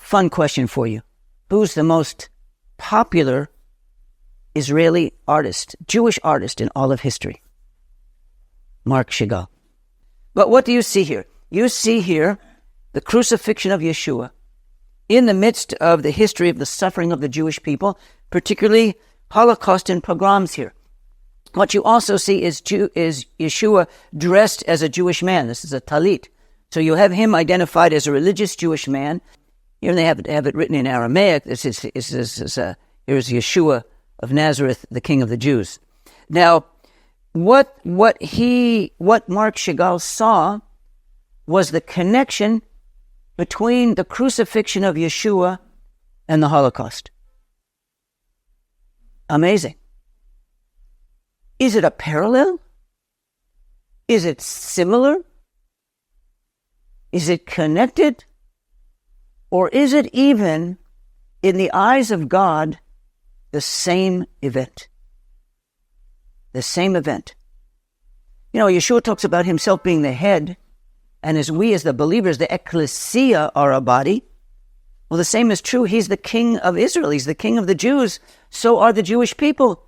Fun question for you. Who's the most popular Israeli artist, Jewish artist in all of history? Mark Chagall. But what do you see here? You see here the crucifixion of Yeshua in the midst of the history of the suffering of the Jewish people, particularly Holocaust and pogroms here. What you also see is Yeshua dressed as a Jewish man. This is a talit. So you have him identified as a religious Jewish man. Here they have it written in Aramaic. Here's Yeshua of Nazareth, the King of the Jews. Now, what Mark Chagall saw was the connection between the crucifixion of Yeshua and the Holocaust. Amazing. Is it a parallel? Is it similar? Is it connected? Or is it even, in the eyes of God, the same event? The same event. You know, Yeshua talks about himself being the head, and as we as the believers, the ecclesia, are a body. Well, the same is true. He's the king of Israel. He's the king of the Jews. So are the Jewish people.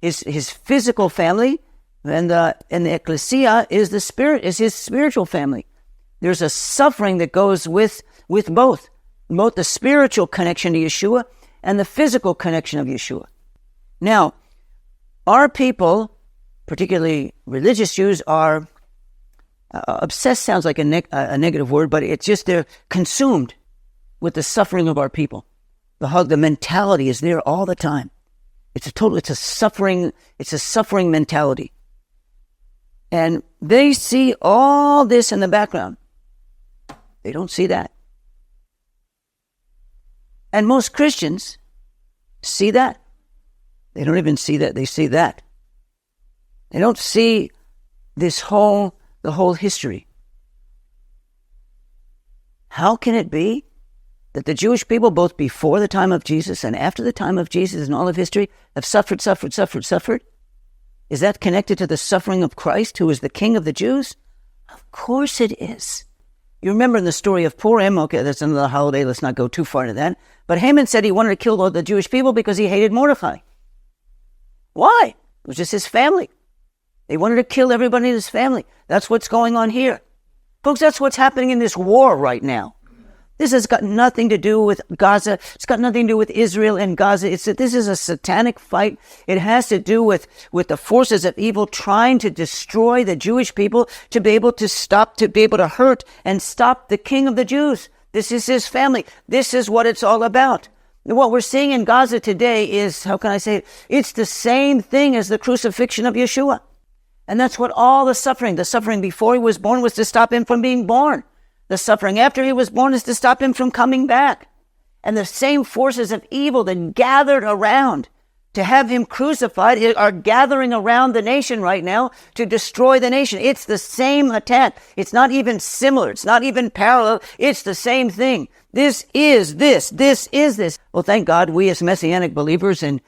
His physical family, and the ecclesia is his spiritual family. There's a suffering that goes with both the spiritual connection to Yeshua and the physical connection of Yeshua. Now, our people, particularly religious Jews, are obsessed. Sounds like a negative word, but it's just they're consumed with the suffering of our people. The mentality is there all the time. It's a suffering mentality. And they see all this in the background. They don't see that. And most Christians see that. They don't even see that. They see that. They don't see the whole history. How can it be that the Jewish people, both before the time of Jesus and after the time of Jesus in all of history, have suffered? Is that connected to the suffering of Christ, who is the King of the Jews? Of course it is. You remember in the story of Purim, okay, that's another holiday, let's not go too far into that, but Haman said he wanted to kill all the Jewish people because he hated Mordecai. Why? It was just his family. They wanted to kill everybody in his family. That's what's going on here. Folks, that's what's happening in this war right now. This has got nothing to do with Gaza. It's got nothing to do with Israel and Gaza. This is a satanic fight. It has to do with the forces of evil trying to destroy the Jewish people, to be able to hurt and stop the King of the Jews. This is his family. This is what it's all about. What we're seeing in Gaza today is, how can I say it? It's the same thing as the crucifixion of Yeshua. And that's what all the suffering before he was born was to stop him from being born. The suffering after he was born is to stop him from coming back. And the same forces of evil that gathered around to have him crucified are gathering around the nation right now to destroy the nation. It's the same attack. It's not even similar. It's not even parallel. It's the same thing. This is this. This is this. Well, thank God we as Messianic believers and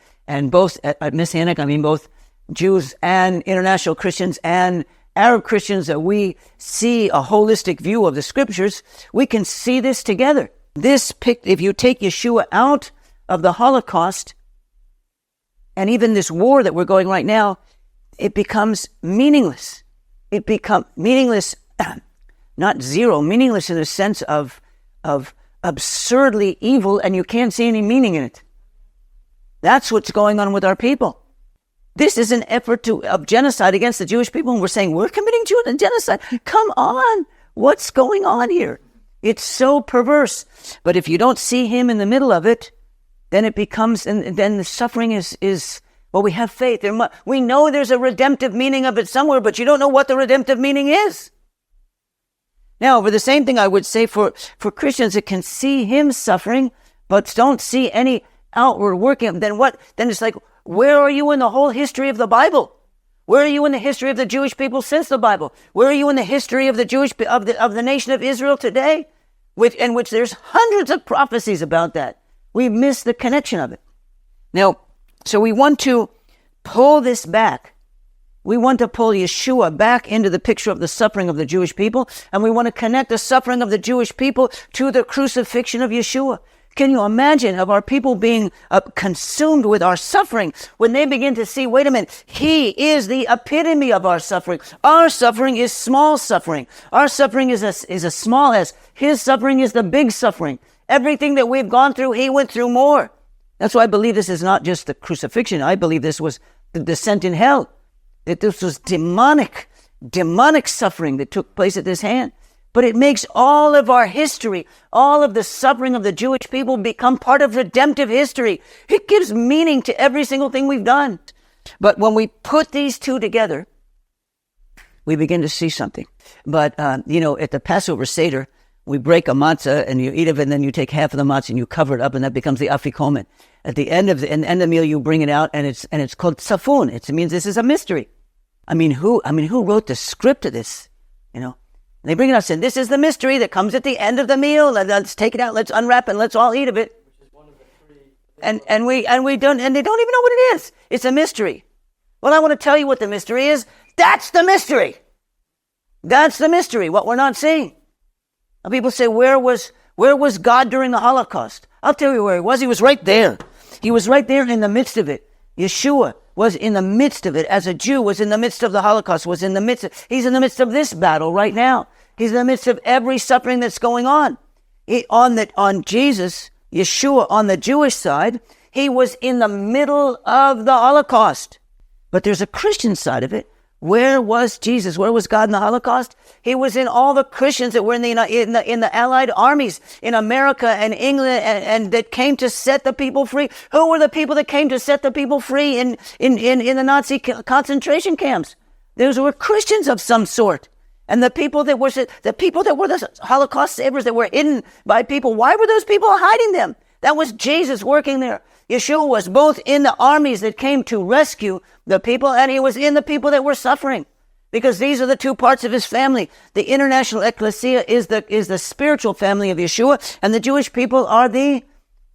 both, Messianic, I mean both Jews and international Christians and Arab Christians, that we see a holistic view of the scriptures. We can see this together. If you take Yeshua out of the Holocaust and even this war that we're going right now, it becomes meaningless. It becomes meaningless, not zero, meaningless in the sense of absurdly evil, and you can't see any meaning in it. That's what's going on with our people. This is an effort of genocide against the Jewish people, and we're saying we're committing genocide. Come on. What's going on here? It's so perverse. But if you don't see him in the middle of it, then it becomes, and then the suffering is well, we have faith. We know there's a redemptive meaning of it somewhere, but you don't know what the redemptive meaning is. Now, for the same thing I would say for Christians that can see him suffering, but don't see any outward working, then what? Then it's like, where are you in the whole history of the Bible? Where are you in the history of the Jewish people since the Bible? Where are you in the history of the nation of Israel today? In which there's hundreds of prophecies about that. We miss the connection of it. Now, so we want to pull this back We want to pull Yeshua back into the picture of the suffering of the Jewish people, and we want to connect the suffering of the Jewish people to the crucifixion of Yeshua. Can you imagine of our people being consumed with our suffering when they begin to see, wait a minute, he is the epitome of our suffering. Our suffering is small suffering. Our suffering is a small s. His suffering is the big suffering. Everything that we've gone through, he went through more. That's why I believe this is not just the crucifixion. I believe this was the descent in hell. That this was demonic suffering that took place at this hand. But it makes all of our history, all of the suffering of the Jewish people become part of redemptive history. It gives meaning to every single thing we've done. But when we put these two together, we begin to see something. But, at the Passover Seder, we break a matzah and you eat of it, and then you take half of the matzah and you cover it up, and that becomes the afikomen. At the end of the meal, you bring it out, and it's called safun. It means this is a mystery. Who wrote the script of this? And they bring it out saying, this is the mystery that comes at the end of the meal. Let's take it out. Let's unwrap it. And let's all eat of it. And they don't even know what it is. It's a mystery. Well, I want to tell you what the mystery is. That's the mystery. That's the mystery. What we're not seeing. Now, people say, where was God during the Holocaust? I'll tell you where he was. He was right there. He was right there in the midst of it. Yeshua was in the midst of it. As a Jew, was in the midst of the Holocaust, he's in the midst of this battle right now. He's in the midst of every suffering that's going on. On Jesus, Yeshua, on the Jewish side, he was in the middle of the Holocaust. But there's a Christian side of it. Where was Jesus? Where was God in the Holocaust? He was in all the Christians that were in the Allied armies in America and England and that came to set the people free. Who were the people that came to set the people free in the Nazi concentration camps? Those were Christians of some sort. And the people that were the Holocaust savers that were hidden by people, why were those people hiding them? That was Jesus working there. Yeshua was both in the armies that came to rescue the people, and he was in the people that were suffering. Because these are the two parts of his family. The international ecclesia is the spiritual family of Yeshua, and the Jewish people are the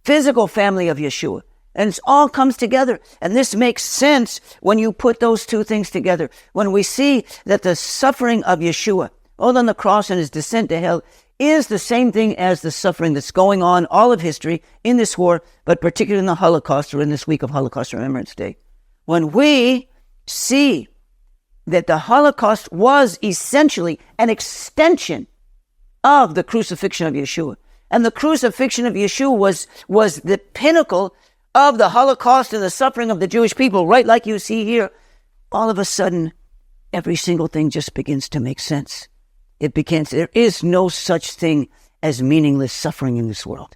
physical family of Yeshua. And it all comes together. And this makes sense when you put those two things together. When we see that the suffering of Yeshua, both on the cross and his descent to hell, is the same thing as the suffering that's going on all of history in this war, but particularly in the Holocaust or in this week of Holocaust Remembrance Day. When we see that the Holocaust was essentially an extension of the crucifixion of Yeshua, and the crucifixion of Yeshua was the pinnacle of the Holocaust and the suffering of the Jewish people, right like you see here, all of a sudden, every single thing just begins to make sense. There is no such thing as meaningless suffering in this world.